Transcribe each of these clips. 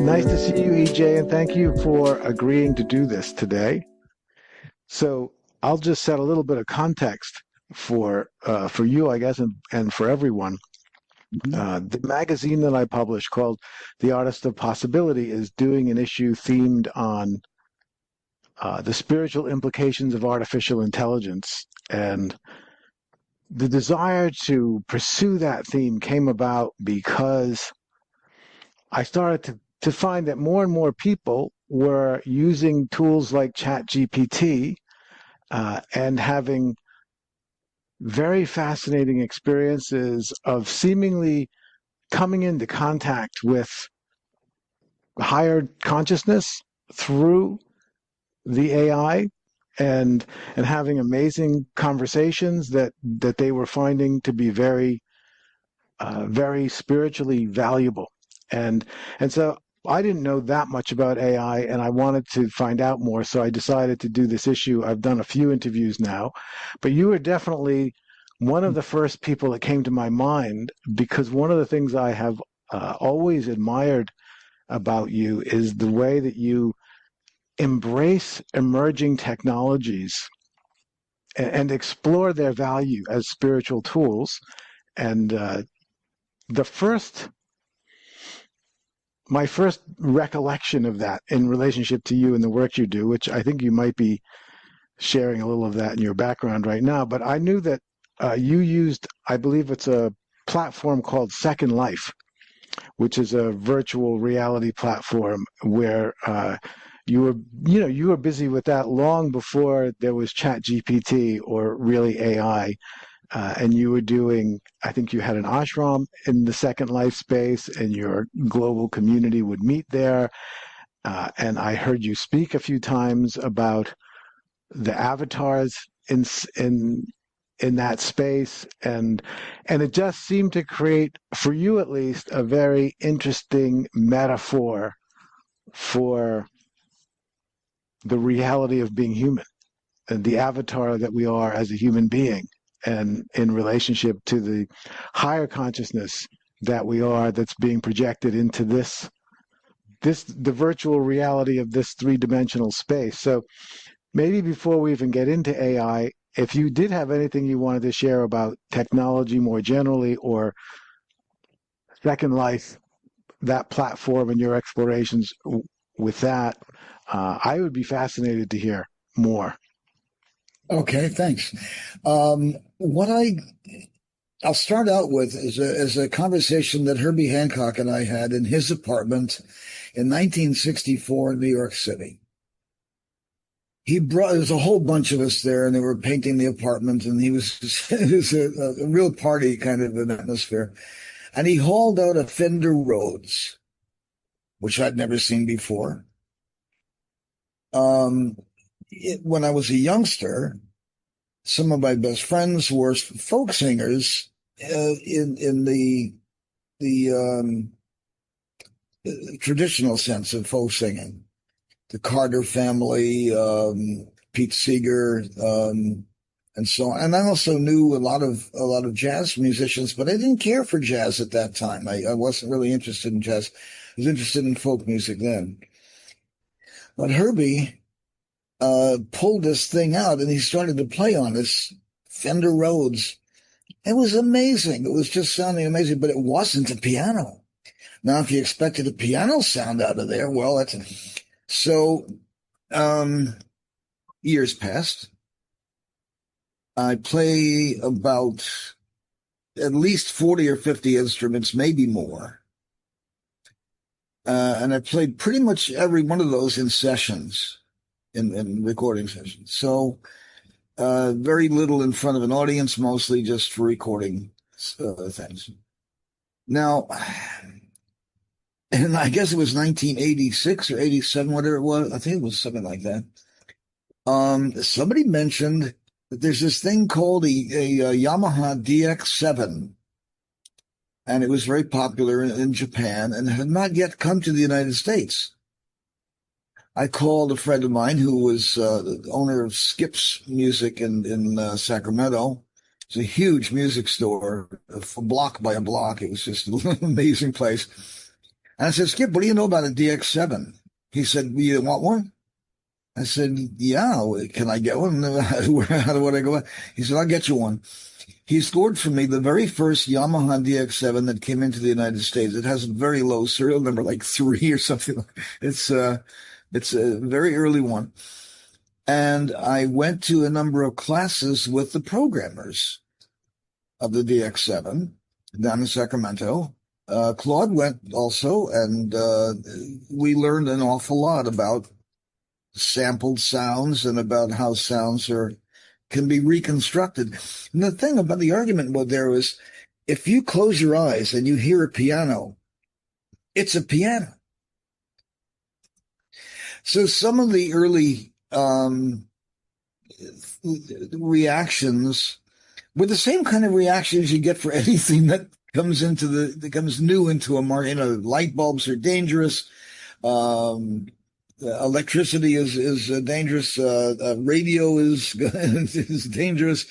Nice to see you, EJ, and thank you for agreeing to do this today. So I'll just set a little bit of context for you, I guess, and for everyone. Mhm. The magazine that I publish called The Artist of Possibility is doing an issue themed on the spiritual implications of artificial intelligence. And the desire to pursue that theme came about because I started to find that more and more people were using tools like ChatGPT and having very fascinating experiences of seemingly coming into contact with higher consciousness through the AI and having amazing conversations that they were finding to be very spiritually valuable. And so I didn't know that much about AI and I wanted to find out more. So I decided to do this issue. I've done a few interviews now, but you were definitely one of the first people that came to my mind because one of the things I have always admired about you is the way that you embrace emerging technologies and explore their value as spiritual tools. And the first my first recollection of that in relationship to you and the work you do, which I think you might be sharing a little of that in your background right now, but I knew that you used, I believe it's a platform called Second Life, which is a virtual reality platform where you were, you were busy with that long before there was Chat GPT or really AI. And you were doing, I think you had an ashram in the Second Life space, and your global community would meet there. And I heard you speak a few times about the avatars in in in that space, and it just seemed to create, for you at least, a very interesting metaphor for the reality of being human and the avatar that we are as a human being and in relationship to the higher consciousness that we are that's being projected into the virtual reality of this three-dimensional space. So maybe before we even get into AI, if you did have anything you wanted to share about technology more generally or Second Life, that platform and your explorations with that, I would be fascinated to hear more. Okay, thanks. What I'll start out with is a conversation that Herbie Hancock and I had in his apartment in 1964 in New York City. There was a whole bunch of us there, and they were painting the apartment, and it was a real party kind of an atmosphere. And he hauled out a Fender Rhodes, which I'd never seen before. When I was a youngster, some of my best friends were folk singers in the traditional sense of folk singing. The Carter family, Pete Seeger, and so on. And I also knew a lot of jazz musicians, but I didn't care for jazz at that time. I wasn't really interested in jazz. I was interested in folk music then. But Herbie pulled this thing out and he started to play on this Fender Rhodes. It was amazing. It was just sounding amazing, but it wasn't a piano. Now, if you expected a piano sound out of there, well, so years passed. I play about at least 40 or 50 instruments, maybe more. And I played pretty much every one of those in sessions, in recording sessions. So very little in front of an audience, mostly just for recording things. Now, and I guess it was 1986 or 87, whatever it was. I think it was something like that. Somebody mentioned that there's this thing called a Yamaha DX7, and it was very popular in Japan and had not yet come to the United States. I called a friend of mine who was the owner of Skip's Music in Sacramento. It's a huge music store, a block by a block. It was just an amazing place. And I said, Skip, what do you know about a DX7? He said, you want one? I said, yeah, can I get one? How do I go? He said, I'll get you one. He scored for me the very first Yamaha DX7 that came into the United States. It has a very low serial number, like 3 or something. It's a very early one. And I went to a number of classes with the programmers of the DX7 down in Sacramento. Claude went also, and we learned an awful lot about sampled sounds and about how sounds can be reconstructed. And the thing about the argument there was, if you close your eyes and you hear a piano, it's a piano. So some of the early reactions were the same kind of reactions you get for anything that comes new into a market. Light bulbs are dangerous. Electricity is dangerous. Radio is is dangerous,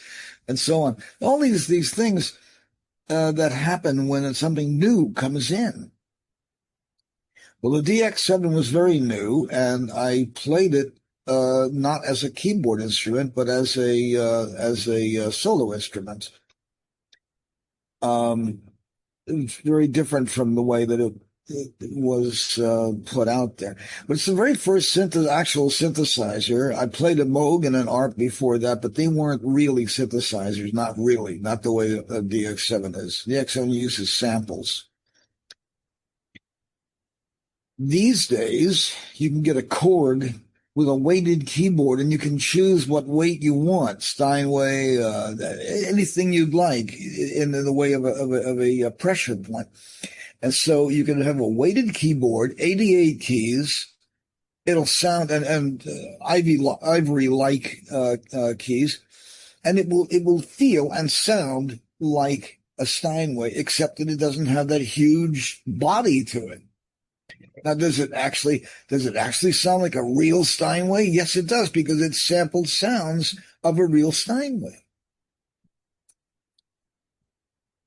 and so on. All these things that happen when something new comes in. Well, the DX7 was very new, and I played it not as a keyboard instrument, but as a solo instrument. It's very different from the way that it was put out there. But it's the very first actual synthesizer. I played a Moog and an ARP before that, but they weren't really synthesizers. Not really. Not the way a DX7 is. DX7 uses samples. These days, you can get a Korg with a weighted keyboard, and you can choose what weight you want. Steinway, anything you'd like in the way of a pressure point. And so you can have a weighted keyboard, 88 keys. It'll sound and ivory-like keys, and it will feel and sound like a Steinway, except that it doesn't have that huge body to it. Now, does it actually sound like a real Steinway? Yes, it does, because it sampled sounds of a real Steinway.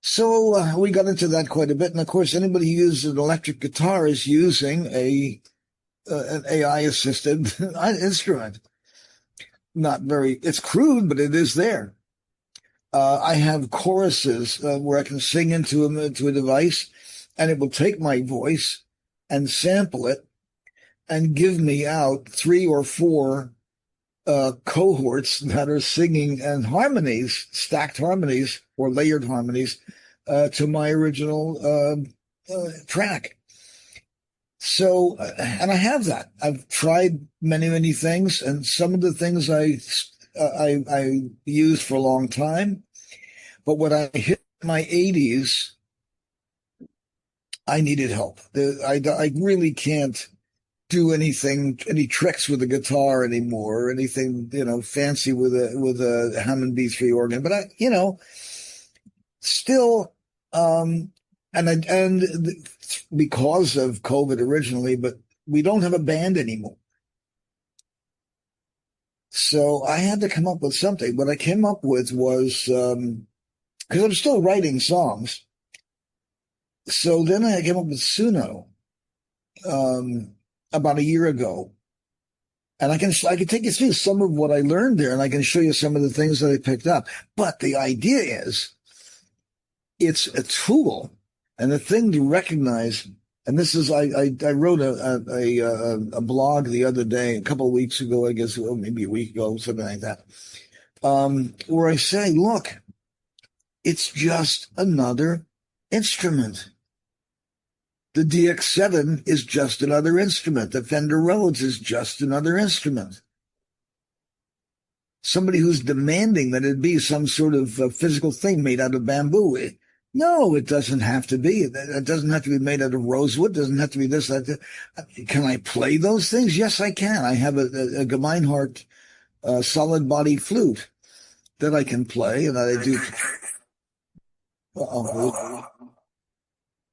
So we got into that quite a bit, and of course, anybody who uses an electric guitar is using an AI-assisted instrument. It's crude, but it is there. I have choruses where I can sing into a device, and it will take my voice and sample it and give me out 3 or 4 cohorts that are singing and harmonies, stacked harmonies or layered harmonies to my original track. So, and I have that. I've tried many things, and some of the things I used for a long time, but when I hit my 80s, I needed help. I really can't do any tricks with the guitar anymore, or anything, fancy with a Hammond B3 organ. But still, and because of COVID originally, but we don't have a band anymore. So I had to come up with something. What I came up with was, because I'm still writing songs. So then I came up with Suno about a year ago. And I can take you through some of what I learned there, and I can show you some of the things that I picked up. But the idea is, it's a tool, and the thing to recognize. And this is, I wrote a blog the other day, a couple of weeks ago, I guess, maybe a week ago, something like that, where I say, look, it's just another instrument. The DX7 is just another instrument. The Fender Rhodes is just another instrument. Somebody who's demanding that it be some sort of physical thing made out of bamboo. No, it doesn't have to be. It doesn't have to be made out of rosewood. It doesn't have to be this, that. Can I play those things? Yes, I can. I have a Gemeinhardt solid body flute that I can play, and I do.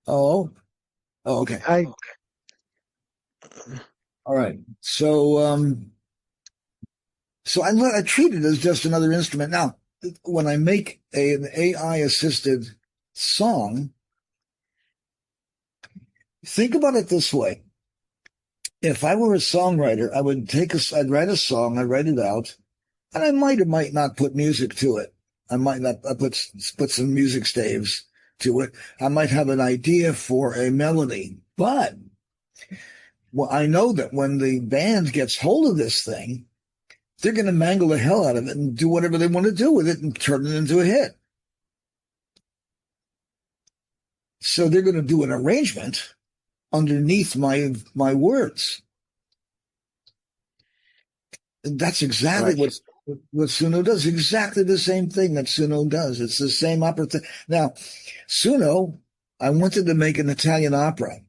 Oh, okay. All right. So I treat it as just another instrument. Now, when I make an AI-assisted song, Think about it this way. If I were a songwriter, I'd write a song, I'd write it out, and I might or might not put music to it. I might not put some music staves to it. I might have an idea for a melody, but well, I know that when the band gets hold of this thing, they're going to mangle the hell out of it and do whatever they want to do with it and turn it into a hit. So they're going to do an arrangement underneath my words. And that's exactly Right. what Suno does. Exactly the same thing that Suno does. It's the same opera. Now, Suno, I wanted to make an Italian opera.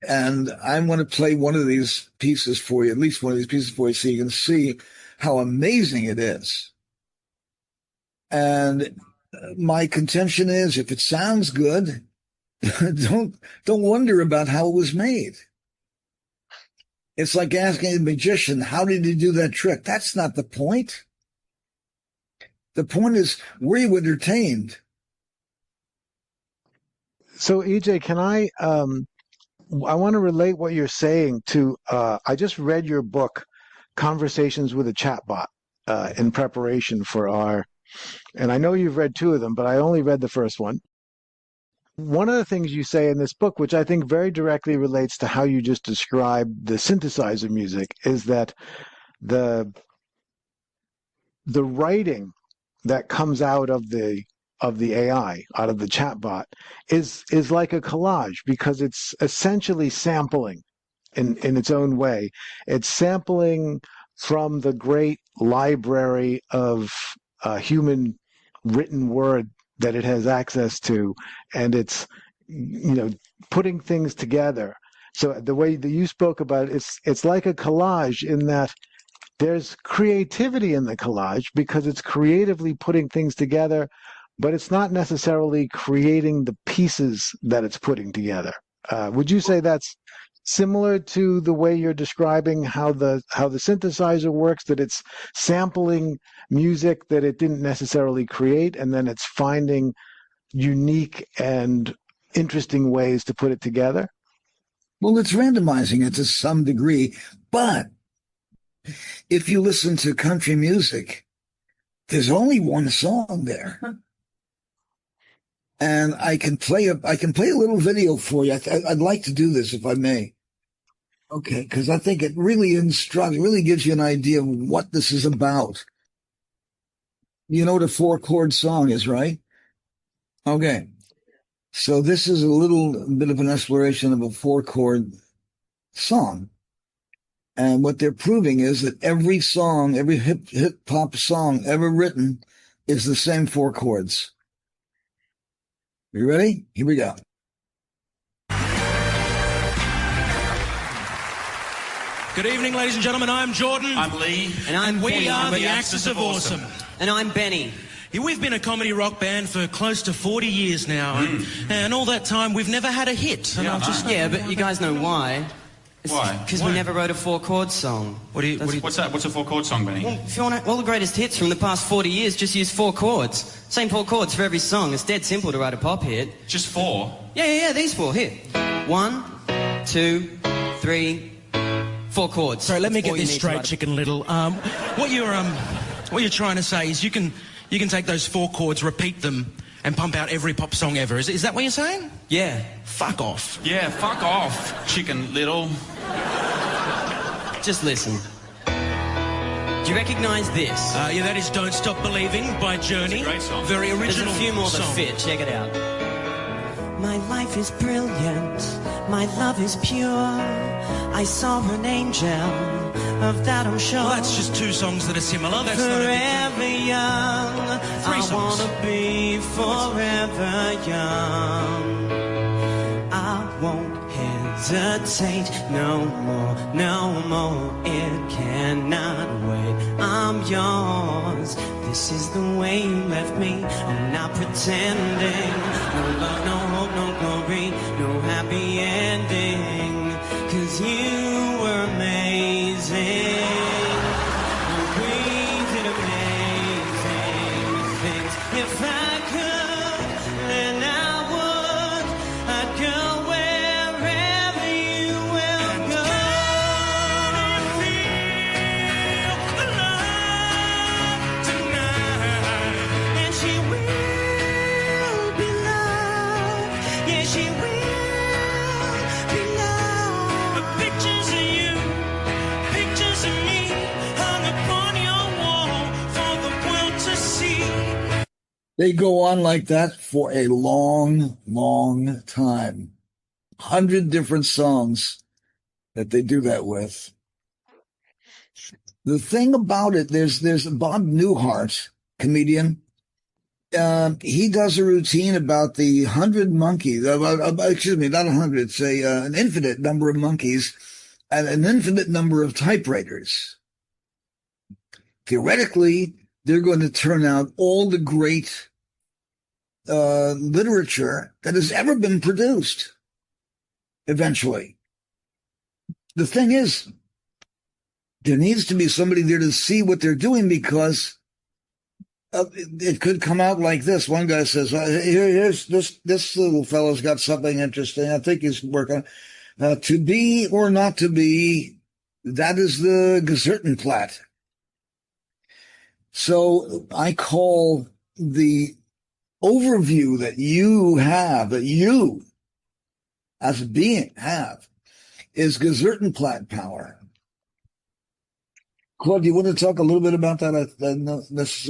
And I'm going to play one of these pieces for you, at least one of these pieces for you, so you can see how amazing it is. And my contention is, if it sounds good, don't wonder about how it was made. It's like asking a magician, how did he do that trick? That's not the point. The point is, were you entertained? So, EJ, can I want to relate what you're saying to, I just read your book, Conversations with a Chatbot, in preparation for and I know you've read two of them, but I only read the first one. One of the things you say in this book, which I think very directly relates to how you just described the synthesizer music, is that the writing that comes out of the AI, out of the chatbot, is like a collage because it's essentially sampling in its own way. It's sampling from the great library of human written word that it has access to, and it's putting things together. So the way that you spoke about it, it's like a collage in that there's creativity in the collage because it's creatively putting things together, but it's not necessarily creating the pieces that it's putting together. Would you say that's similar to the way you're describing how the synthesizer works, that it's sampling music that it didn't necessarily create, and then it's finding unique and interesting ways to put it together? Well, it's randomizing it to some degree, but if you listen to country music, there's only one song there. And I can play a little video for you. I'd like to do this if I may. Okay, because I think it really really gives you an idea of what this is about. You know what a 4-chord song is, right? Okay. So this is a little bit of an exploration of a 4-chord song. And what they're proving is that every song, every hip hop song ever written is the same 4 chords. You ready? Here we go. Good evening, ladies and gentlemen. I'm Jordan. I'm Lee. And we are the Axis of Awesome. And I'm Benny. Yeah, we've been a comedy rock band for close to 40 years now. And all that time, we've never had a hit. Yeah, but you guys know why. Why? Because we never wrote a 4-chord song. What's that? What's a 4-chord song, Benny? Well, if you want all the greatest hits from the past 40 years, just use 4 chords. Same 4 chords for every song. It's dead simple to write a pop hit. Just 4? Yeah, these 4. Here. 1, 2, 3, 4 chords. Sorry, let me That's get all you this need to straight, write a- Chicken Little. What you're trying to say is you can take those 4 chords, repeat them, and pump out every pop song ever. Is that what you're saying? Yeah. Fuck off. Yeah, fuck off, Chicken Little. Just listen. Do you recognise this? Yeah, that is Don't Stop Believing by Journey. It's a great song. Very original There's a few more that song. fit. Check it out. My life is brilliant. My love is pure. I saw an angel. Of that I'm sure. Well, that's just 2 songs that are similar. That's not a big Forever young. 3 songs. I wanna be forever young. I won't hesitate no more, no more. It cannot wait. I'm yours. This is the way you left me. I'm not pretending. No love, no hope, no glory, no happy ending. 'Cause you were amazing. We did amazing things. If I could, then I would. I'd go They go on like that for a long, long time. 100 different songs that they do that with. The thing about it, there's Bob Newhart, comedian. He does a routine about the 100 monkeys. Excuse me, not 100. Say an infinite number of monkeys and an infinite number of typewriters. Theoretically, they're going to turn out all the great literature that has ever been produced. Eventually, the thing is, there needs to be somebody there to see what they're doing, because it could come out like this. One guy says, here's this little fellow's got something interesting. I think he's working. To be or not to be, that is the Gesertenplatt. So I call the overview that you have, that you as a being have, is Gesertenplatt power. Claude, do you want to talk a little bit about that? I know this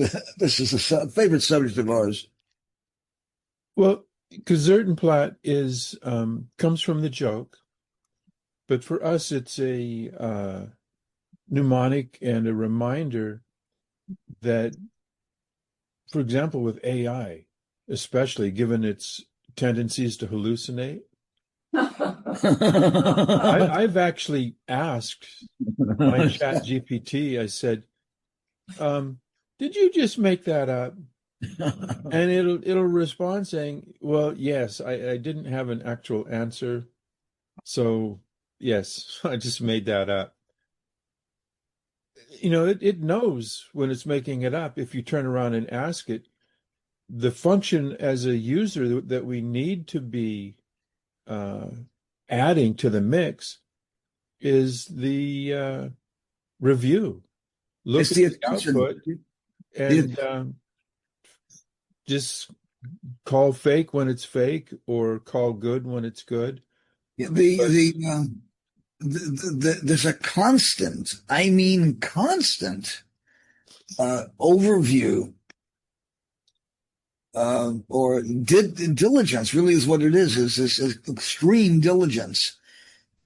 is a favorite subject of ours. Well, Gesertenplatt is comes from the joke, but for us it's a mnemonic and a reminder that, for example, with AI, especially given its tendencies to hallucinate, I've actually asked my chat GPT, I said, did you just make that up? And it'll respond saying, well, yes, I didn't have an actual answer. So yes, I just made that up. You know, it knows when it's making it up. If you turn around and ask it, the function as a user that we need to be adding to the mix is the review. Look It's at the the attention. output and just call fake when it's fake, or call good when it's good. There's a constant, I mean constant, overview, or diligence really is what it is this extreme diligence.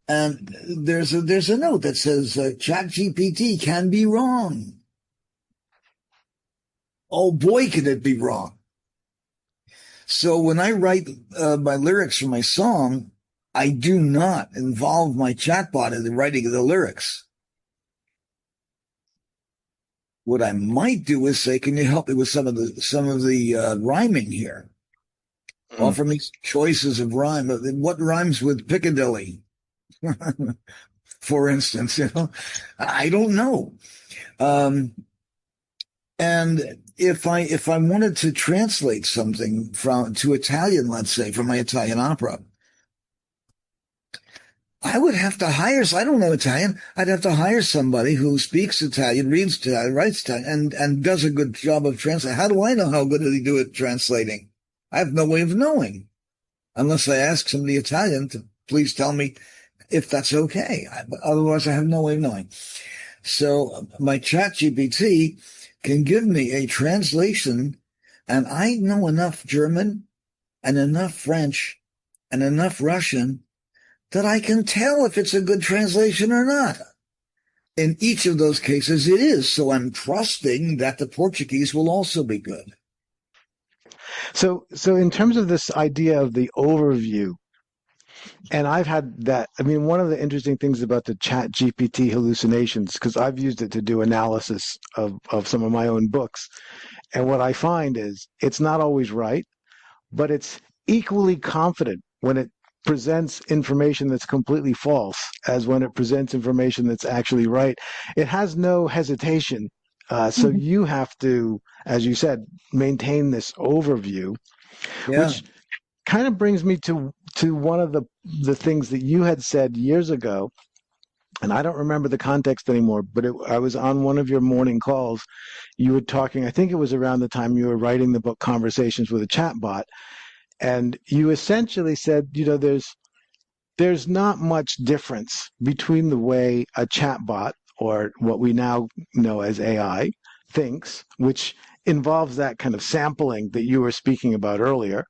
And there's a note that says ChatGPT can be wrong. Oh boy, can it be wrong. So when I write my lyrics for my song, I do not involve my chatbot in the writing of the lyrics. What I might do is say, can you help me with some of the rhyming here? Offer me choices of rhyme. What rhymes with Piccadilly? For instance, I don't know. And if I wanted to translate something to Italian, let's say, from my Italian opera, I would have to hire, I don't know Italian, I'd have to hire somebody who speaks Italian, reads Italian, writes Italian, and does a good job of translating. How do I know how good they do at translating? I have no way of knowing, unless I ask somebody Italian to please tell me if that's okay. Otherwise, I have no way of knowing. So my ChatGPT can give me a translation, and I know enough German and enough French and enough Russian that I can tell if it's a good translation or not. In each of those cases, it is. So I'm trusting that the Portuguese will also be good. So in terms of this idea of the overview, and I've had that, I mean, one of the interesting things about the Chat GPT hallucinations, because I've used it to do analysis of some of my own books, and what I find is it's not always right, but it's equally confident when it presents information that's completely false as when it presents information that's actually right. It has no hesitation. So you have to, as you said, maintain this overview, which kind of brings me to one of the things that you had said years ago, and I don't remember the context anymore, but I was on one of your morning calls. You were talking, I think it was around the time you were writing the book Conversations with a Chatbot, and you essentially said, there's not much difference between the way a chatbot, or what we now know as AI, thinks, which involves that kind of sampling that you were speaking about earlier.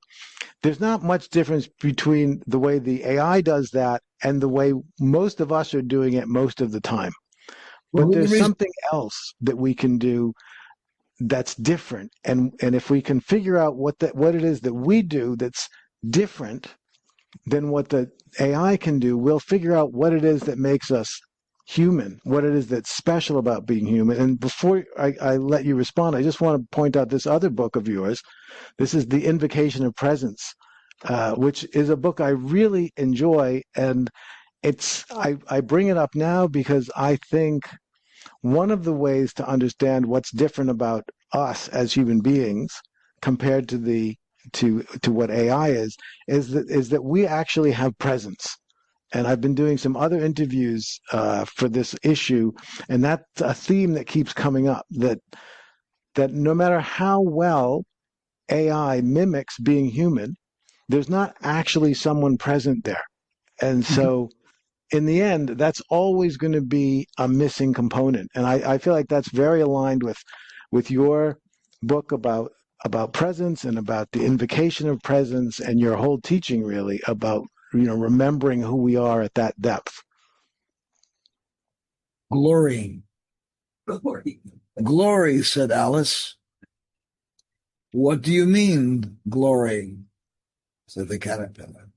There's not much difference between the way the AI does that and the way most of us are doing it most of the time. Well, But the there's reason, something else that we can do that's different. And if we can figure out what it is that we do that's different than what the AI can do, we'll figure out what it is that makes us human, what it is that's special about being human. And before I let you respond, I just want to point out this other book of yours. This is The Invocation of Presence, which is a book I really enjoy. And I bring it up now because I think one of the ways to understand what's different about us as human beings compared to what AI is that we actually have presence. And I've been doing some other interviews for this issue, and that's a theme that keeps coming up. That no matter how well AI mimics being human, there's not actually someone present there, and so in the end, that's always going to be a missing component. And I feel like that's very aligned with your book about presence and about the invocation of presence and your whole teaching really about remembering who we are at that depth. glory. Glory, said Alice. What do you mean, glory? Said the caterpillar.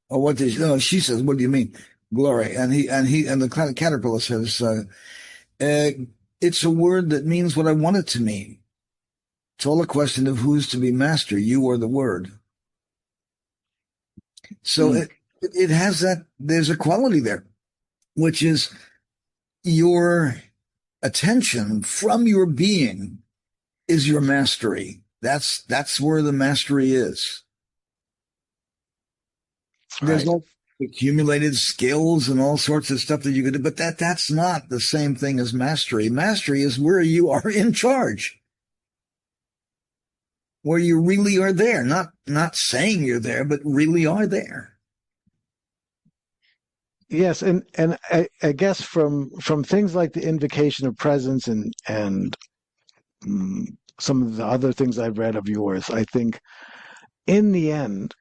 Oh, what did no? She says, "What do you mean, glory?" And the caterpillar says, "It's a word that means what I want it to mean. It's all a question of who's to be master, you or the word." So it has that. There's a quality there, which is your attention from your being is your mastery. That's where the mastery is. There's all accumulated skills and all sorts of stuff that you could do, but that's not the same thing as mastery. Mastery is where you are in charge, where you really are there, not saying you're there, but really are there. Yes, and I guess from things like the invocation of presence and some of the other things I've read of yours, I think in the end,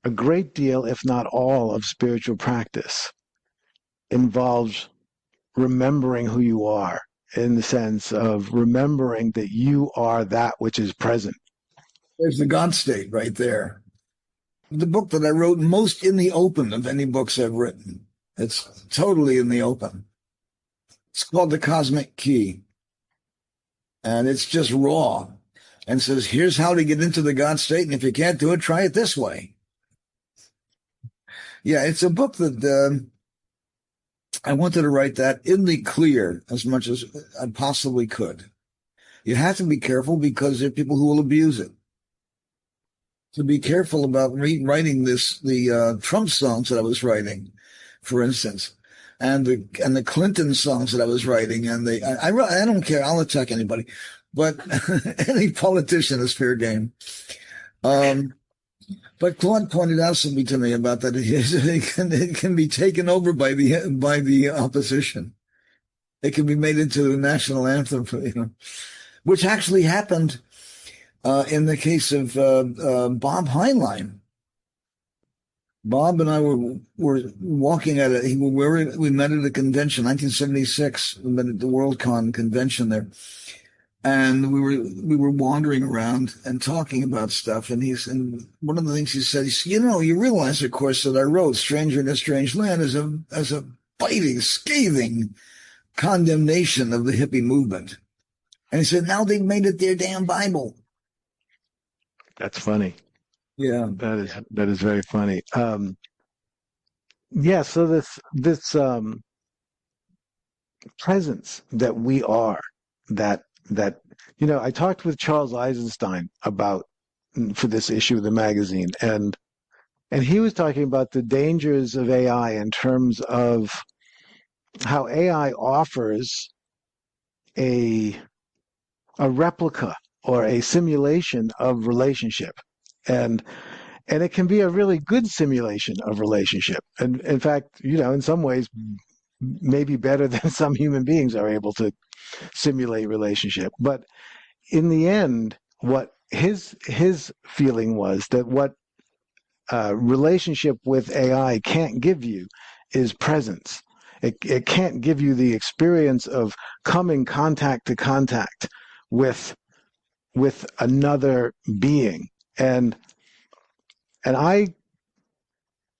a great deal, if not all, of spiritual practice involves remembering who you are, in the sense of remembering that you are that which is present. There's the God state right there. The book that I wrote most in the open of any books I've written. It's totally in the open. It's called The Cosmic Key. And it's just raw and says, here's how to get into the God state. And if you can't do it, try it this way. Yeah, it's a book that I wanted to write that in the clear as much as I possibly could. You have to be careful because there are people who will abuse it. To be careful about writing the Trump songs that I was writing, for instance, and the Clinton songs that I was writing, and I don't care, I'll attack anybody, but any politician is fair game. But Claude pointed out something to me about that. It can be taken over by the opposition. It can be made into the national anthem, which actually happened in the case of Bob Heinlein. Bob and I were walking at we met at a convention, 1976. We met at the WorldCon convention there. And we were wandering around and talking about stuff. And one of the things he said, you realize, of course, that I wrote Stranger in a Strange Land as a biting, scathing condemnation of the hippie movement. And he said, now they've made it their damn Bible. That's funny. Yeah. That is very funny. Yeah, so this presence that we are, that I talked with Charles Eisenstein for this issue of the magazine, and he was talking about the dangers of AI in terms of how AI offers a replica or a simulation of relationship, and it can be a really good simulation of relationship. And in fact, in some ways maybe better than some human beings are able to simulate relationship. But in the end, what his feeling was that what relationship with AI can't give you is presence. It can't give you the experience of coming contact to contact with another being. And I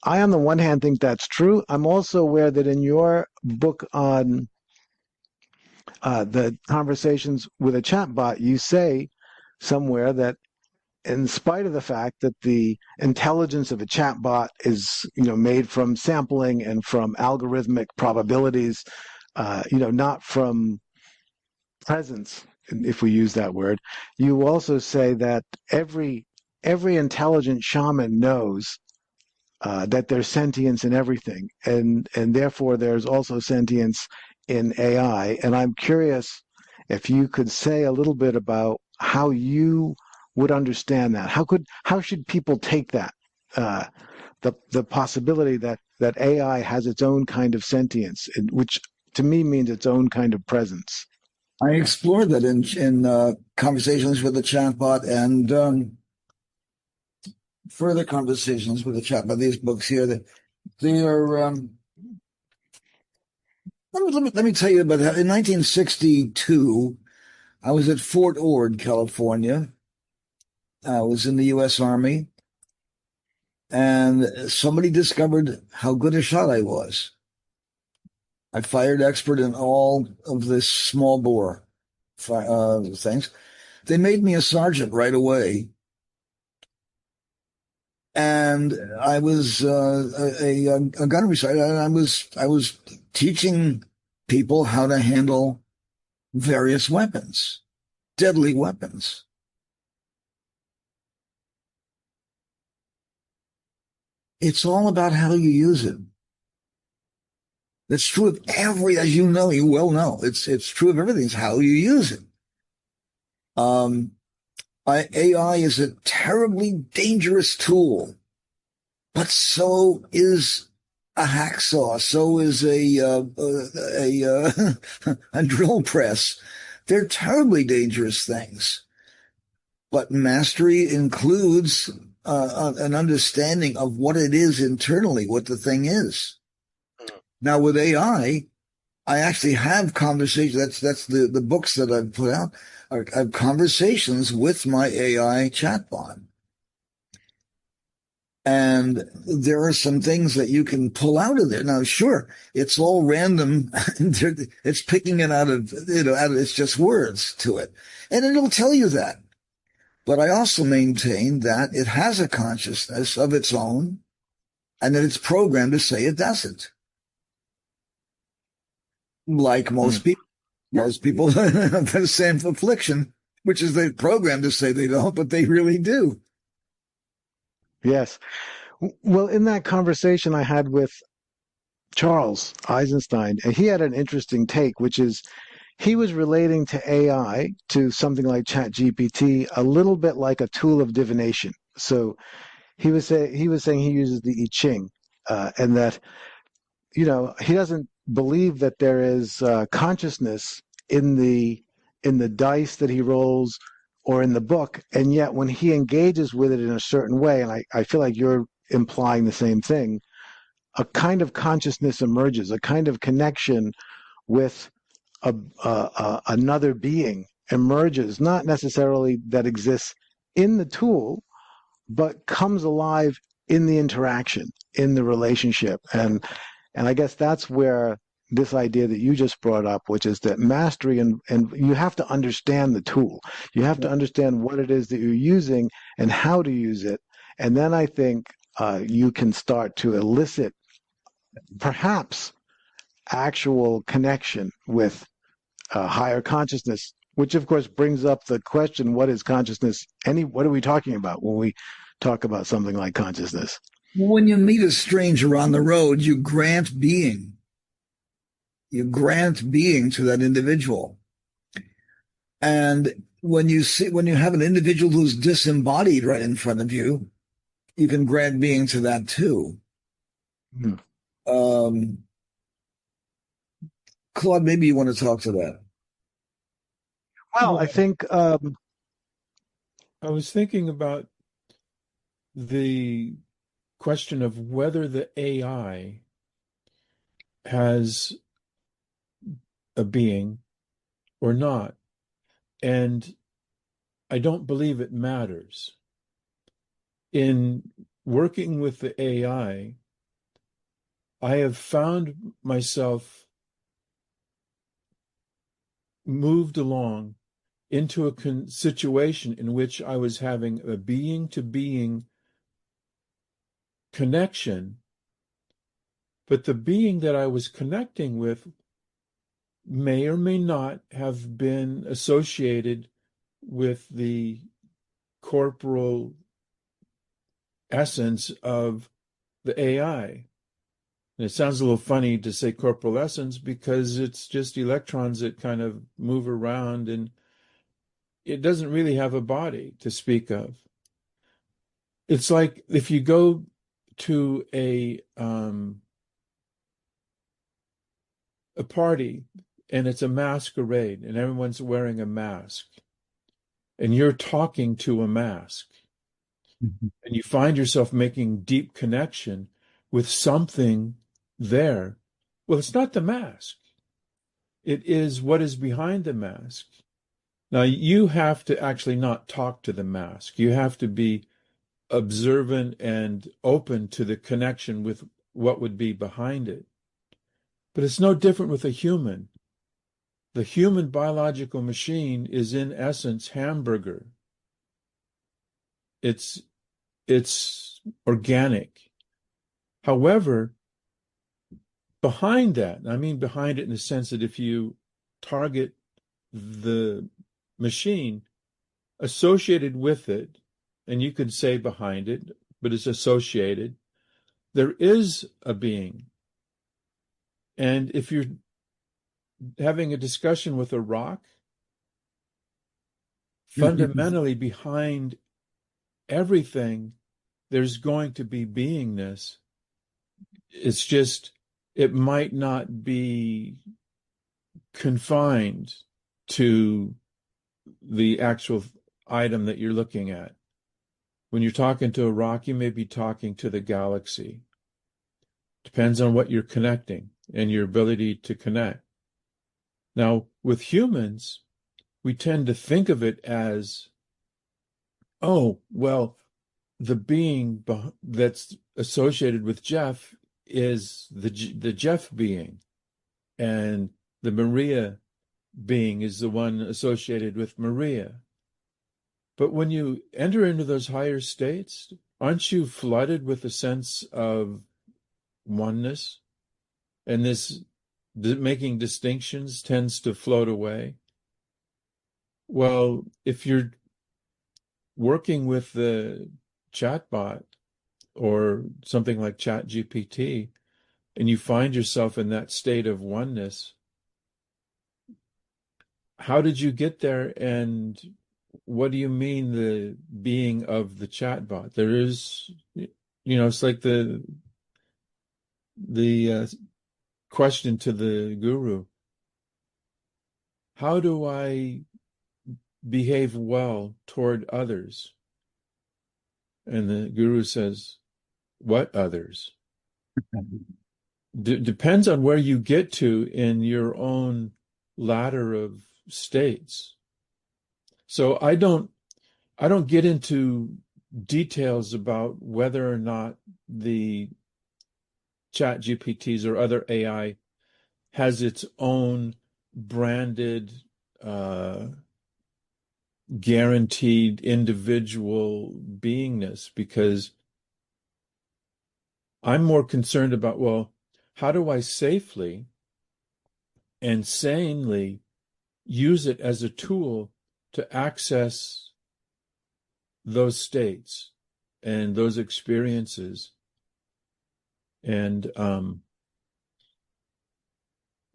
on the one hand think that's true. I'm also aware that in your book on the conversations with a chatbot, you say somewhere that in spite of the fact that the intelligence of a chatbot is, made from sampling and from algorithmic probabilities, not from presence, if we use that word, you also say that every intelligent shaman knows that there's sentience in everything, and therefore there's also sentience in AI. And I'm curious if you could say a little bit about how you would understand that. How should people take that? The possibility that AI has its own kind of sentience, which to me means its own kind of presence. I explored that in conversations with the chatbot and further conversations with the chatbot. These books here, they are. Let me tell you about that. In 1962, I was at Fort Ord, California. I was in the U.S. Army, and somebody discovered how good a shot I was. I fired expert in all of this small bore things. They made me a sergeant right away, and I was a gunnery sergeant. And I was teaching people how to handle various weapons, deadly weapons. It's all about how you use it. That's true of as you know, you well know, it's true of everything. It's how you use it. AI is a terribly dangerous tool, but so is a hacksaw. So is a drill press. They're terribly dangerous things. But mastery includes an understanding of what it is internally, what the thing is. Now with AI, I actually have conversations. That's the books that I've put out. I have conversations with my AI chatbot. And there are some things that you can pull out of there. Now, sure, it's all random. It's picking it out of, it's just words to it. And it'll tell you that. But I also maintain that it has a consciousness of its own and that it's programmed to say it doesn't. Like most people. Most people have the same affliction, which is they're programmed to say they don't, but they really do. Yes. Well, in that conversation I had with Charles Eisenstein, he had an interesting take, which is he was relating to AI, to something like ChatGPT, a little bit like a tool of divination. So he was saying he uses the I Ching, and that he doesn't believe that there is consciousness in the dice that he rolls or in the book, and yet when he engages with it in a certain way, and I feel like you're implying the same thing, a kind of consciousness emerges, a kind of connection with another being emerges, not necessarily that exists in the tool, but comes alive in the interaction, in the relationship. And I guess that's where this idea that you just brought up, which is that mastery, and you have to understand the tool. You have to understand what it is that you're using and how to use it. And then I think you can start to elicit perhaps actual connection with higher consciousness, which of course brings up the question, what is consciousness? What are we talking about when we talk about something like consciousness? When you meet a stranger on the road, you grant being. You grant being to that individual. And when you have an individual who's disembodied right in front of you, you can grant being to that too. Claude, maybe you want to talk to that. Well, I think I was thinking about the question of whether the AI has a being or not. And I don't believe it matters. In working with the AI, I have found myself moved along into a situation in which I was having a being to being connection, but the being that I was connecting with may or may not have been associated with the corporal essence of the AI. And it sounds a little funny to say corporal essence because it's just electrons that kind of move around and it doesn't really have a body to speak of. It's like if you go to a party and it's a masquerade and everyone's wearing a mask and you're talking to a mask and you find yourself making deep connection with something there. Well, it's not the mask. It is what is behind the mask. Now, you have to actually not talk to the mask. You have to be observant and open to the connection with what would be behind it. But it's no different with a human. The human biological machine is in essence hamburger. It's organic. However, behind that, I mean behind it in the sense that if you target the machine associated with it, and you could say behind it, but it's associated, there is a being. And if you're having a discussion with a rock, fundamentally behind everything, there's going to be beingness. It's just, it might not be confined to the actual item that you're looking at. When you're talking to a rock, you may be talking to the galaxy. Depends on what you're connecting and your ability to connect. Now, with humans, we tend to think of it as, oh, well, the being that's associated with Jeff is the Jeff being, and the Maria being is the one associated with Maria. But when you enter into those higher states, aren't you flooded with a sense of oneness? And this making distinctions tends to float away. Well, if you're working with the chatbot or something like ChatGPT, and you find yourself in that state of oneness, how did you get there? And what do you mean the being of the chatbot? There is, it's like the question to the guru. How do I behave well toward others? And the guru says, what others? Depends on where you get to in your own ladder of states. So I don't get into details about whether or not the Chat GPTs or other AI has its own branded, guaranteed individual beingness, because I'm more concerned about, well, how do I safely and sanely use it as a tool to access those states and those experiences? And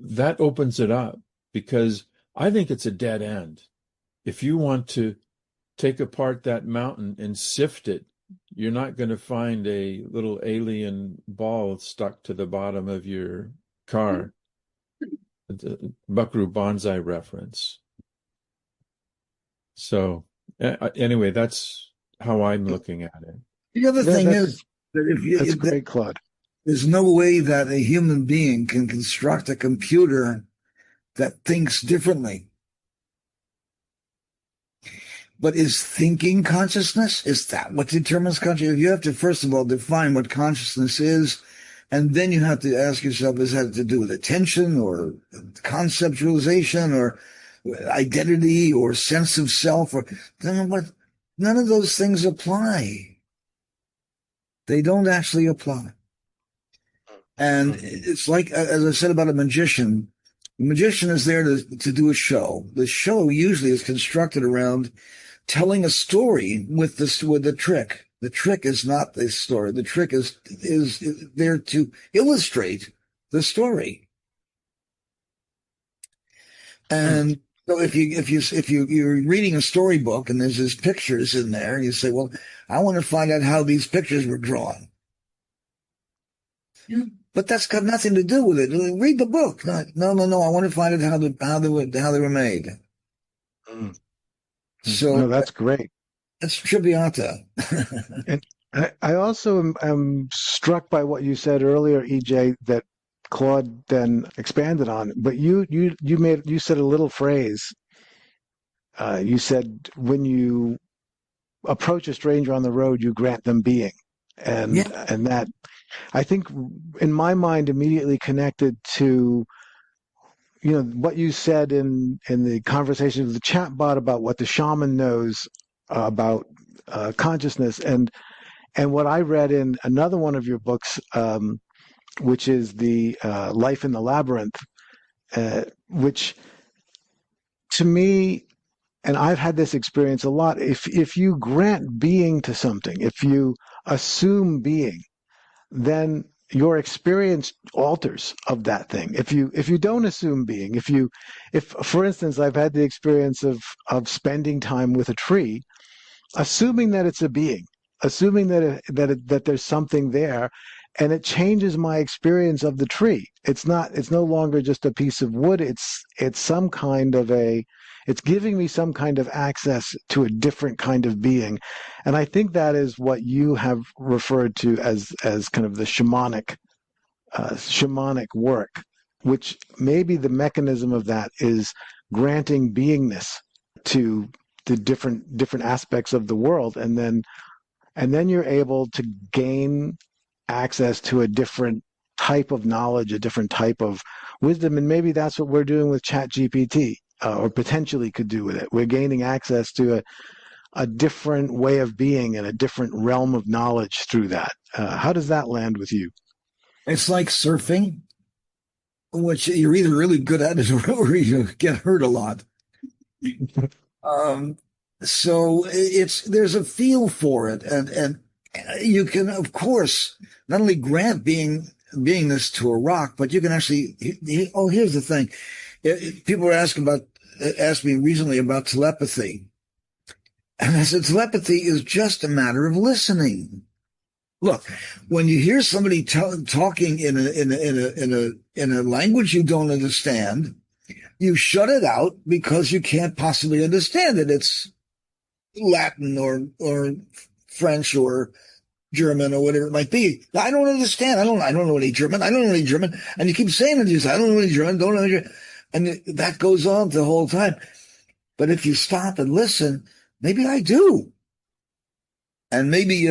that opens it up, because I think it's a dead end. If you want to take apart that mountain and sift it, you're not going to find a little alien ball stuck to the bottom of your car. the Buckaroo Banzai reference. So anyway, that's how I'm looking at it. The other thing is that that's great, Claude. there's no way that a human being can construct a computer that thinks differently. But is thinking consciousness? Is that what determines consciousness? You have to, first of all, define what consciousness is, and then you have to ask yourself, does that have to do with attention or conceptualization or identity or sense of self? Or none of those things apply. They don't actually apply. And it's like, as I said about a magician, the magician is there to do a show. The show usually is constructed around telling a story with the trick. The trick is not the story. The trick is there to illustrate the story. And so if you're reading a storybook and there's these pictures in there, you say, well, I want to find out how these pictures were drawn. Yeah. But that's got nothing to do with it. Read the book. No. I want to find out how they were made. So no, that's great. That's Triviata. And I also am struck by what you said earlier, EJ, that Claude then expanded on. But you said a little phrase. You said when you approach a stranger on the road, you grant them being, and that I think in my mind immediately connected to what you said in the conversation with the chatbot about what the shaman knows about consciousness, and what I read in another one of your books, which is the Life in the Labyrinth, which to me, and I've had this experience a lot, if you grant being to something, if you assume being, then your experience alters of that thing. If you don't assume being, if for instance, I've had the experience of spending time with a tree, assuming that it's a being, assuming that there's something there, and it changes my experience of the tree. It's no longer just a piece of wood. It's some kind of it's giving me some kind of access to a different kind of being. And I think that is what you have referred to as kind of the shamanic work, which maybe the mechanism of that is granting beingness to the different aspects of the world, and then you're able to gain access to a different type of knowledge, a different type of wisdom. And maybe that's what we're doing with ChatGPT, or potentially could do with it. We're gaining access to a different way of being and a different realm of knowledge through that. How does that land with you? It's like surfing, which you're either really good at it or you get hurt a lot. So there's a feel for it, and you can, of course, not only grant beingness to a rock, but you can actually. Here's the thing: people asked me recently about telepathy, and I said telepathy is just a matter of listening. Look, when you hear somebody talking in a language you don't understand, you shut it out because you can't possibly understand it. It's Latin or French or German or whatever it might be. I don't understand. I don't know any German. I don't know any German. And you keep saying it. You say, I don't know any German. Don't know any German. And that goes on the whole time. But if you stop and listen, maybe I do. And maybe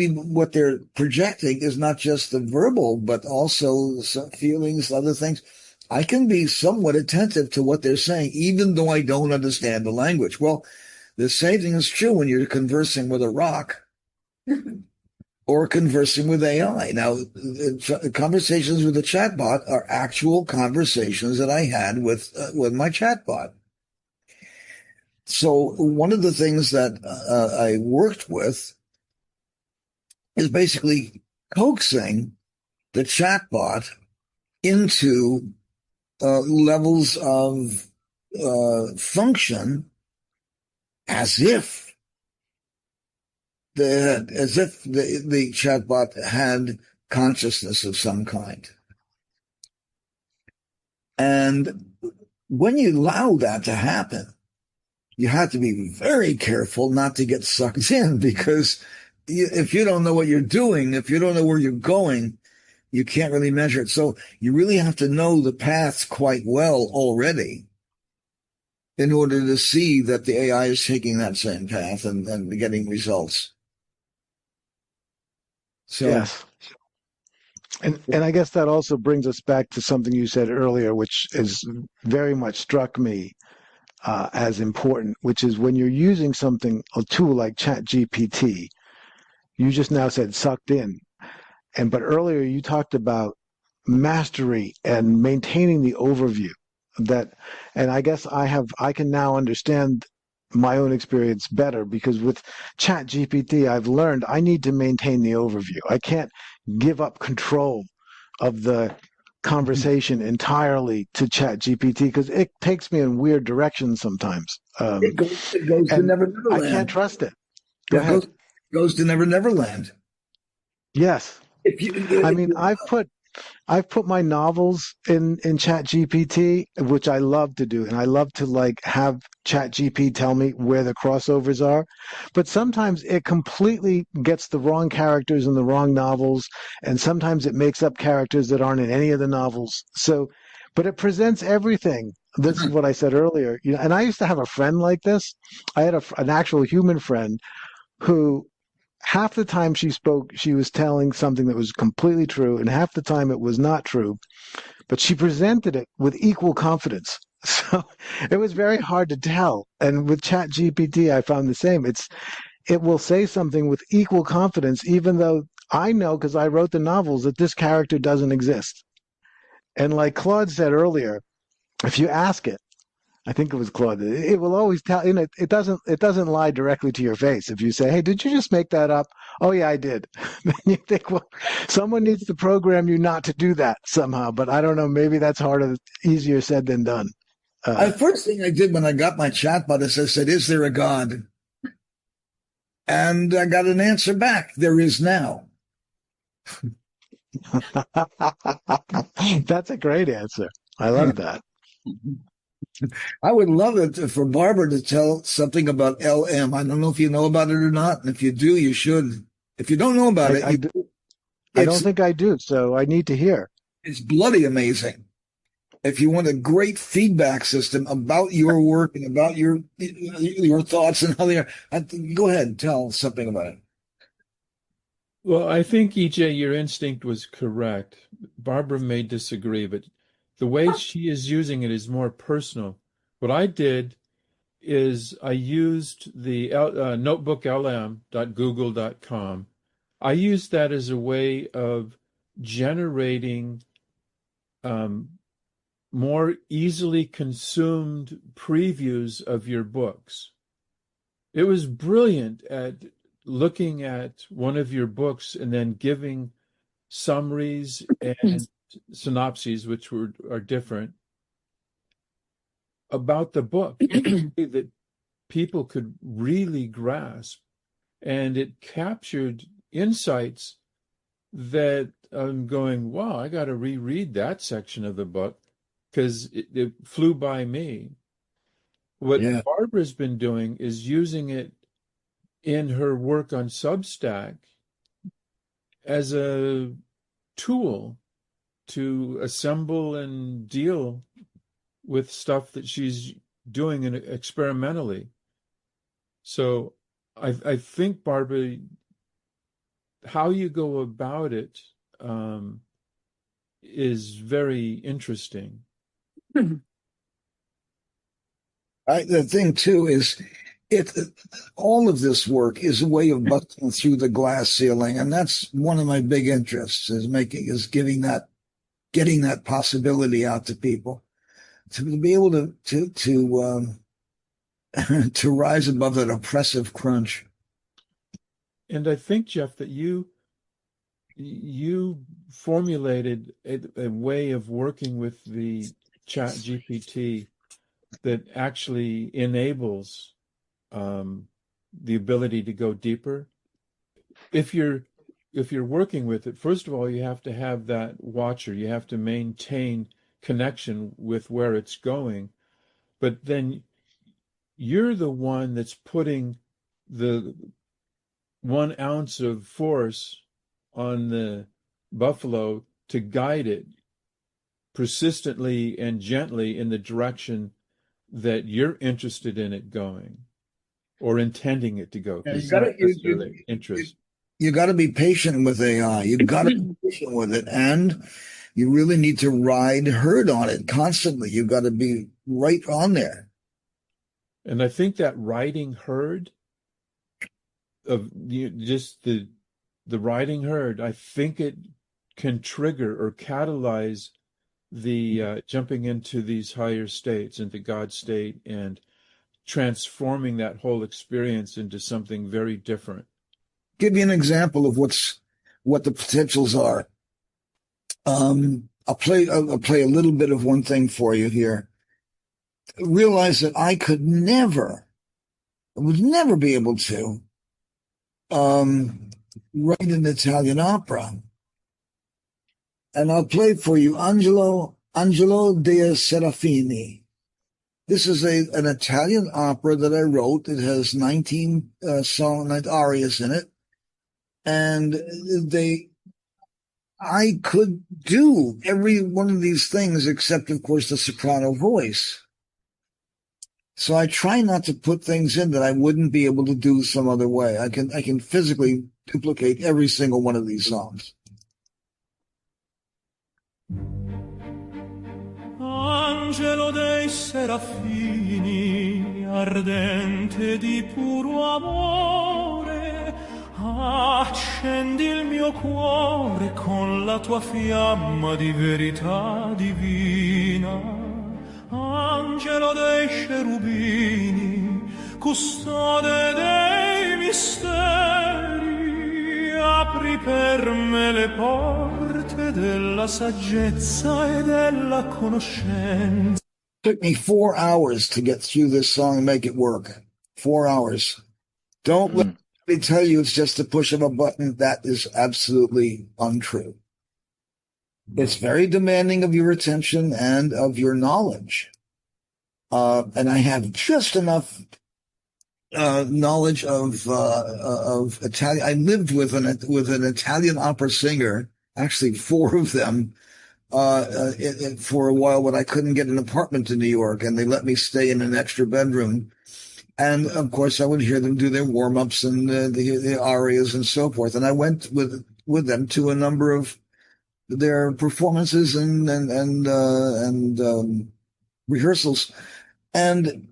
what they're projecting is not just the verbal, but also some feelings, other things. I can be somewhat attentive to what they're saying, even though I don't understand the language. Well, the same thing is true when you're conversing with a rock or conversing with AI. Now, conversations with the chatbot are actual conversations that I had with my chatbot. So one of the things that I worked with is basically coaxing the chatbot into levels of function as if the chatbot had consciousness of some kind. And when you allow that to happen, you have to be very careful not to get sucked in, because if you don't know what you're doing, if you don't know where you're going, you can't really measure it. So you really have to know the paths quite well already in order to see that the AI is taking that same path and getting results. So Yes. And I guess that also brings us back to something you said earlier, which is very much struck me as important, which is when you're using something, a tool like ChatGPT, you just now said sucked in. But earlier you talked about mastery and maintaining the overview that, and I guess I can now understand my own experience better, because with ChatGPT, I've learned I need to maintain the overview. I can't give up control of the conversation entirely to ChatGPT, because it takes me in weird directions sometimes. it goes to And Never I Neverland. can't trust it. Go Yeah, ahead. goes to Never Neverland. Yes. If you, I if mean, you I've put my novels in Chat GPT, which I love to do, and I love to like have Chat GP tell me where the crossovers are. But sometimes it completely gets the wrong characters in the wrong novels, and sometimes it makes up characters that aren't in any of the novels. So, but it presents everything. This is what I said earlier. And I used to have a friend like this. I had an actual human friend who half the time she spoke, she was telling something that was completely true, and half the time it was not true. But she presented it with equal confidence. So it was very hard to tell. And with Chat GPT, I found the same. It will say something with equal confidence, even though I know, because I wrote the novels, that this character doesn't exist. And like Claude said earlier, if you ask it, I think it was Claude. It will always tell. It doesn't lie directly to your face. If you say, "Hey, did you just make that up?" "Oh yeah, I did." Then you think, "Well, someone needs to program you not to do that somehow." But I don't know. Maybe that's easier said than done. The first thing I did when I got my chatbot is I said, "Is there a God?" And I got an answer back. There is now. That's a great answer. I love that. I would love it for Barbara to tell something about LM. I don't know if you know about it or not. And if you do, you should. If you don't know about I, I, it, do- I don't it's think I do. So I need to hear. it's bloody amazing. If you want a great feedback system about your work and about your thoughts and how they are, go ahead and tell something about it. Well, I think, EJ, your instinct was correct. Barbara may disagree, but the way she is using it is more personal. What I did is I used the notebooklm.google.com. I used that as a way of generating um, more easily consumed previews of your books. It was brilliant at looking at one of your books and then giving summaries and synopses, which are different, about the book in a way that people could really grasp. And it captured insights that I'm going, wow, I got to reread that section of the book because it flew by me. What Yeah. Barbara's been doing is using it in her work on Substack as a tool to assemble and deal with stuff that she's doing experimentally. So I think, Barbara, how you go about it is very interesting. The thing too is it all of this work is a way of busting through the glass ceiling, and that's one of my big interests is getting that possibility out to people to be able to rise above that oppressive crunch. And I think, Jeff, that you formulated a way of working with the Chat GPT that actually enables the ability to go deeper. If you're working with it, first of all, you have to have that watcher. You have to maintain connection with where it's going. But then you're the one that's putting the 1 ounce of force on the buffalo to guide it persistently and gently in the direction that you're interested in it going, or intending it to go. Yeah, It's not necessarily interest. You got to be patient with AI. You got to be patient with it, and you really need to ride herd on it constantly. You got to be right on there. And I think that riding herd of just the riding herd, I think it can trigger or catalyze the jumping into these higher states, into God's state, and transforming that whole experience into something very different. Give you an example of what the potentials are. I'll play a little bit of one thing for you here. Realize that I would never be able to write an Italian opera. And I'll play for you Angelo dei Serafini. This is an Italian opera that I wrote. It has 19 arias in it. And I could do every one of these things except, of course, the soprano voice. So I try not to put things in that I wouldn't be able to do some other way. I can physically duplicate every single one of these songs. Angelo dei serafini, ardente di puro amore, accendi il mio cuore con la tua fiamma di verità divina. Angelo dei cherubini, custode dei misteri, apri per me le porte della saggezza e della conoscenza. It took me 4 hours to get through this song and make it work. 4 hours. Don't let me tell you it's just a push of a button. That is absolutely untrue. It's very demanding of your attention and of your knowledge. And I have just enough knowledge of Italian. I lived with an Italian opera singer, actually 4 of them, for a while when I couldn't get an apartment in New York, and they let me stay in an extra bedroom. And of course, I would hear them do their warm-ups and the arias and so forth. And I went with them to a number of their performances and rehearsals, and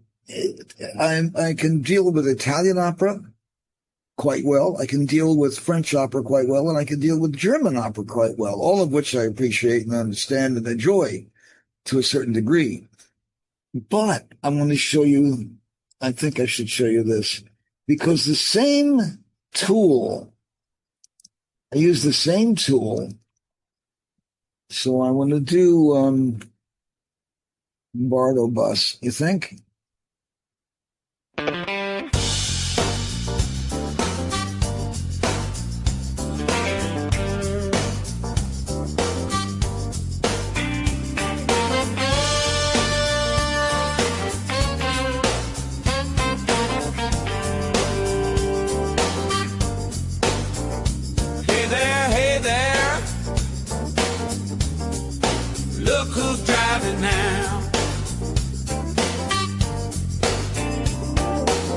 I can deal with Italian opera quite well. I can deal with French opera quite well, and I can deal with German opera quite well. All of which I appreciate and understand and enjoy to a certain degree. But I want to show you. I think I should show you this because the same tool. I use the same tool. So I want to do Bardo Bus, you think? Hey there, look who's driving now.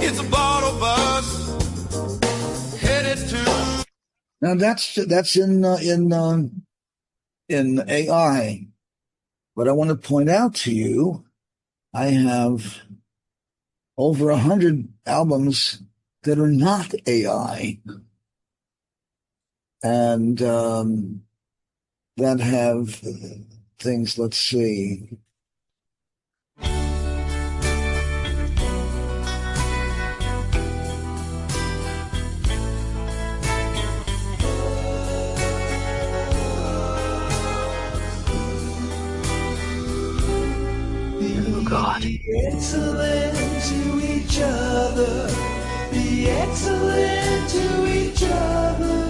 It's a bottle bus headed to. Now that's in AI, but I want to point out to you, I have over 100 albums that are not AI, and that have things. Let's see. God. Be excellent to each other. Be excellent to each other.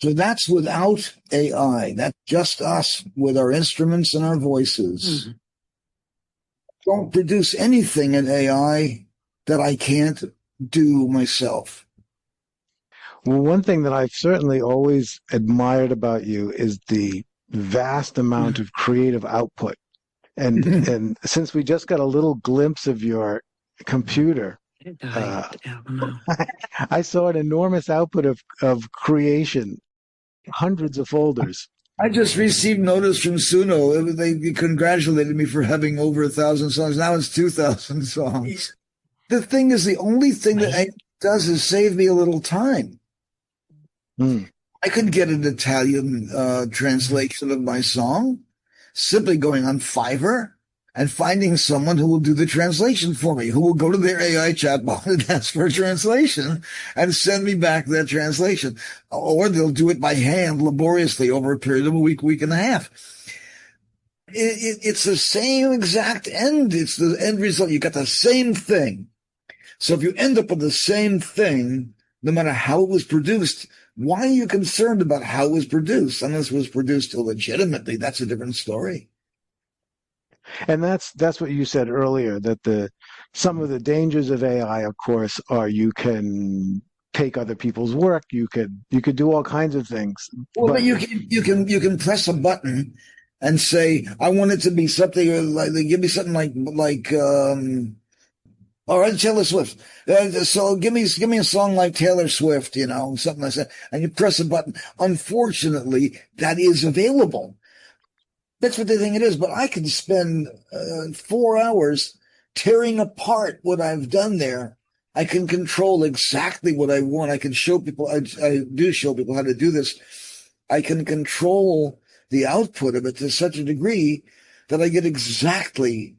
So that's without AI. That's just us with our instruments and our voices. Don't produce anything in AI that I can't do myself. Well, one thing that I've certainly always admired about you is the vast amount of creative output. And since we just got a little glimpse of your computer, I saw an enormous output of creation, hundreds of folders. I just received notice from Suno. They congratulated me for having over 1,000 songs. Now it's 2,000 songs. The thing is, the only thing that AI does is save me a little time. I could get an Italian translation of my song simply going on Fiverr and finding someone who will do the translation for me, who will go to their AI chatbot and ask for a translation and send me back that translation. Or they'll do it by hand laboriously over a period of a week, week and a half. It's the same exact end. It's the end result. You got the same thing. So if you end up with the same thing, no matter how it was produced, why are you concerned about how it was produced? Unless it was produced illegitimately, that's a different story. And that's what you said earlier, that some of the dangers of AI, of course, are you can take other people's work, you could do all kinds of things. Well, but you can press a button and say, I want it to be something like, give me something like all right, Taylor Swift. So give me a song like Taylor Swift, something like that. And you press a button. Unfortunately, that is available. That's what they think it is. But I can spend 4 hours tearing apart what I've done there. I can control exactly what I want. I can show people, I do show people how to do this. I can control the output of it to such a degree that I get exactly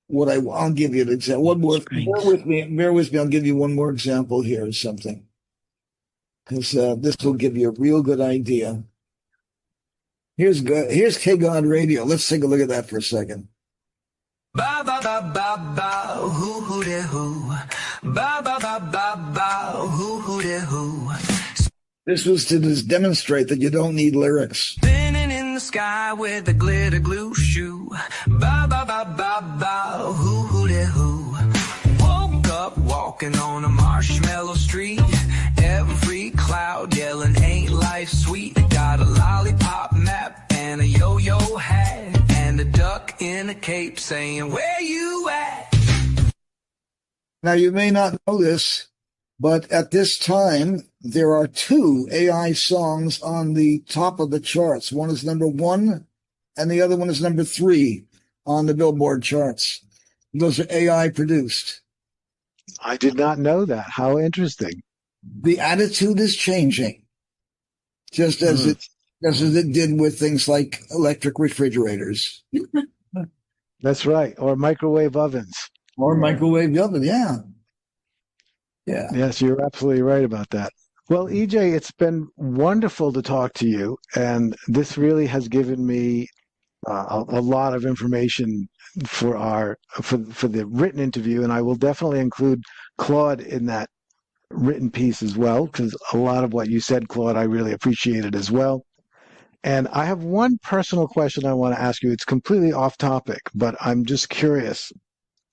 what I'll give you an example. One more, bear with me. I'll give you one more example here of something, because this will give you a real good idea. Here's K God Radio. Let's take a look at that for a second. Ba ba ba ba ba, hoo hoo de hoo. Ba ba ba ba ba, hoo hoo de hoo. This was to demonstrate that you don't need lyrics. Spinning in the sky with a glitter glue shoe. Ba ba ba ba ba, hoo hoo de hoo. Woke up walking on a marshmallow street. Every cloud yelling, ain't life sweet? Got a lollipop map and a yo-yo hat and a duck in a cape saying, where you at? Now, you may not know this, but at this time, there are 2 AI songs on the top of the charts. One is number 1, and the other one is number 3 on the Billboard charts. Those are AI produced. I did not know that. How interesting. The attitude is changing, just as it did with things like electric refrigerators. That's right. Or microwave ovens. Or microwave oven, yeah. Yeah. Yes, you're absolutely right about that. Well, EJ, it's been wonderful to talk to you, and this really has given me a lot of information for the written interview, and I will definitely include Claude in that written piece as well, because a lot of what you said, Claude, I really appreciated as well. And I have one personal question I want to ask you. It's completely off topic, but I'm just curious.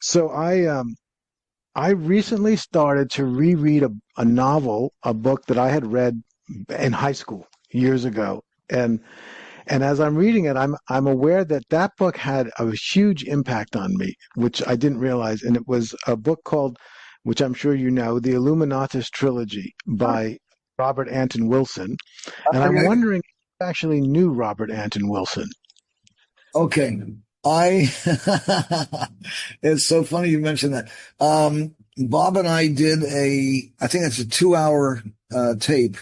So I recently started to reread a novel, a book that I had read in high school years ago. And as I'm reading it, I'm aware that book had a huge impact on me, which I didn't realize. And it was a book called, which I'm sure you know, The Illuminatus Trilogy by Robert Anton Wilson. And I'm wondering if you actually knew Robert Anton Wilson. Okay. It's so funny you mentioned that. Bob and I did I think it's a 2-hour tape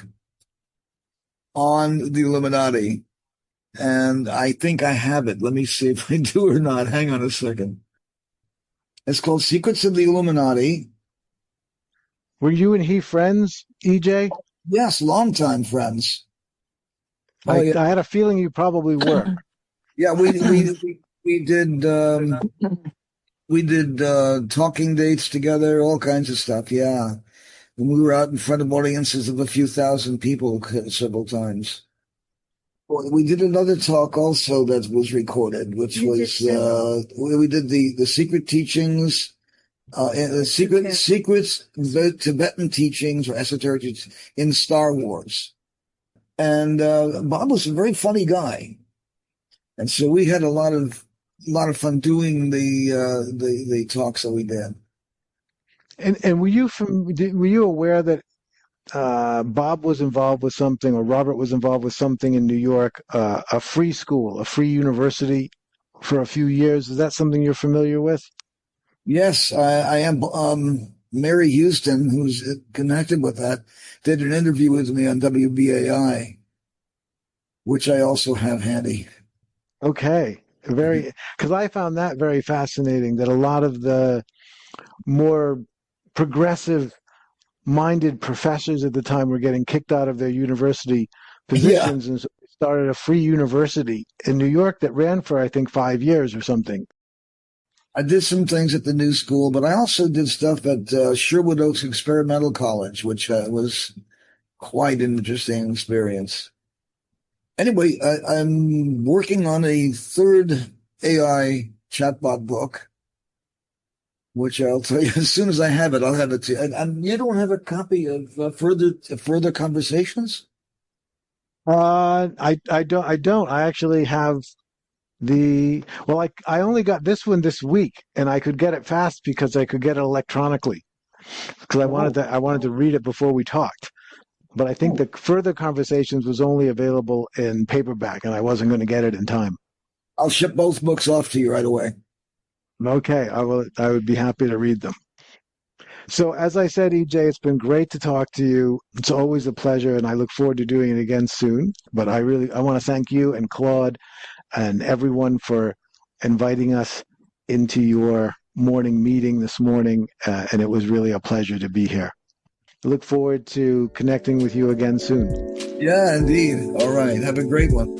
on the Illuminati. And I think I have it. Let me see if I do or not. Hang on a second. It's called Secrets of the Illuminati. Were you and he friends, EJ? Yes, longtime friends. I had a feeling you probably were. Yeah, we did talking dates together, all kinds of stuff. Yeah, And we were out in front of audiences of a few thousand people several times. We did another talk also that was recorded, which was we did the secret teachings, the secrets Tibetan teachings or esoteric teachings in Star Wars. And Bob was a very funny guy, and so we had a lot of fun doing the talks that we did. And were you aware that Bob was involved with something, or Robert was involved with something in New York, a free school, a free university for a few years? Is that something you're familiar with? Yes, I am. Mary Houston, who's connected with that, did an interview with me on WBAI, which I also have handy. Okay. Because I found that very fascinating, that a lot of the more progressive minded professors at the time were getting kicked out of their university positions, and so they started a free university in New York that ran for, I think, 5 years or something. I did some things at the New School, but I also did stuff at Sherwood Oaks Experimental College, which was quite an interesting experience. Anyway, I'm working on a third AI chatbot book, which I'll tell you as soon as I have it. I'll have it to you. And you don't have a copy of further conversations? I don't. I actually have I only got this one this week, and I could get it fast because I could get it electronically, because I wanted to read it before we talked. But I think the further conversations was only available in paperback, and I wasn't going to get it in time. I'll ship both books off to you right away. Okay, I would be happy to read them. So as I said, EJ, it's been great to talk to you. It's always a pleasure, and I look forward to doing it again soon. But I want to thank you and Claude and everyone for inviting us into your morning meeting this morning, and it was really a pleasure to be here. I look forward to connecting with you again soon. Yeah, indeed. All right. Have a great one.